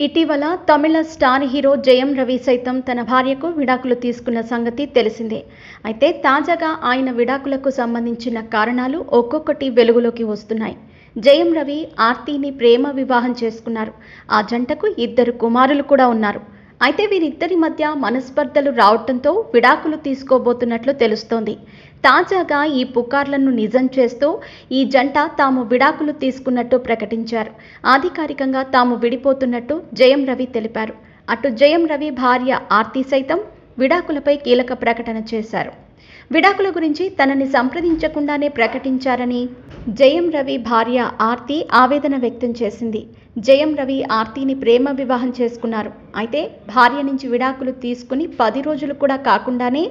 ఇటీవల తమిళ star hero Jayam Ravi సైతం తన భార్యకు విడాకులు తీసుకున్న సంగతి తెలిసిందే. అయితే తాజాగా ఆయన విడాకులకు సంబంధించిన కారణాలు ఒక్కొక్కటి వెలుగులోకి వస్తున్నాయి. జయం రవి ఆర్తిని ప్రేమ వివాహం చేసుకున్నారు. ఆ జంటకు 2 కుమారులు కూడా ఉన్నారు. అయితే వీరిద్దరి మధ్య మనస్పర్ధలు రావడంతో విడాకులు తీసుకోబోతున్నట్లు తెలుస్తోంది. తాజాగా ఈ పుకార్లను నిజం చేస్తూ ఈ జంట తాము విడాకులు తీసుకున్నట్టు ప్రకటించారు. అధికారికంగా తాము విడిపోతున్నట్టు జయం రవి తెలిపారు. అటు జయం రవి భార్య ఆర్తి సైతం విడాకులపై కీలక ప్రకటన చేశారు. విడాకుల గురించి తనని సంప్రదించకుండానే ప్రకటించారని జయం రవి భార్య ఆర్తి ఆవేదన వ్యక్తం చేసింది. జయం రవి ఆర్తిని ప్రేమ వివాహం చేసుకున్నారు. అయితే భార్య నుంచి విడాకులు తీసుకుని 10 రోజులు కూడా కాకుండానే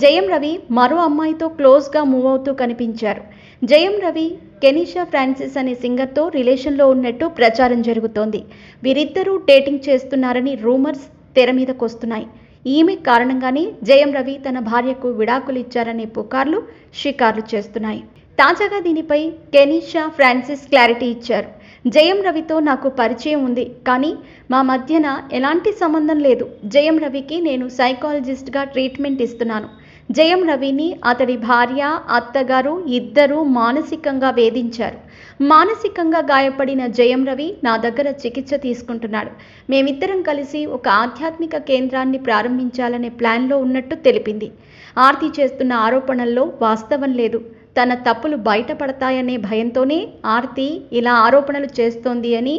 జయం రవి మరో అమ్మాయితో క్లోజ్గా మూవ్ అవుతూ కనిపించారు. జయం రవి కెనీషా ఫ్రాన్సిస్ అనే సింగర్తో రిలేషన్లో ఉన్నట్టు ప్రచారం జరుగుతోంది. వీరిద్దరూ డేటింగ్ చేస్తున్నారని రూమర్స్ తెర మీదకొస్తున్నాయి. ఈమె కారణంగానే జయం రవి తన భార్యకు విడాకులు ఇచ్చారనే పుకార్లు షికార్లు చేస్తున్నాయి. తాజాగా దీనిపై కెనీషా ఫ్రాన్సిస్ క్లారిటీ ఇచ్చారు. జయం రవితో నాకు పరిచయం ఉంది, కానీ మా మధ్యన ఎలాంటి సంబంధం లేదు. జయం రవికి నేను సైకాలజిస్ట్గా ట్రీట్మెంట్ ఇస్తున్నాను. జయం రవిని అతడి భార్య, అత్తగారు ఇద్దరూ మానసికంగా వేధించారు. మానసికంగా గాయపడిన జయం రవి నా దగ్గర చికిత్స తీసుకుంటున్నాడు. మేమిద్దరం కలిసి ఒక ఆధ్యాత్మిక కేంద్రాన్ని ప్రారంభించాలనే ప్లాన్లో ఉన్నట్టు తెలిపింది. ఆర్తి చేస్తున్న ఆరోపణల్లో వాస్తవం లేదు. తన తప్పులు బయటపడతాయనే భయంతోనే ఆర్తి ఇలా ఆరోపణలు చేస్తోంది అని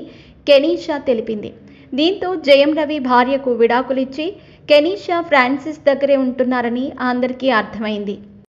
కెనీషా తెలిపింది. దీంతో జయం రవి భార్యకు విడాకులిచ్చి కెనీషా ఫ్రాన్సిస్ దగ్గరే ఉంటున్నారని అందరికీ అర్థమైంది.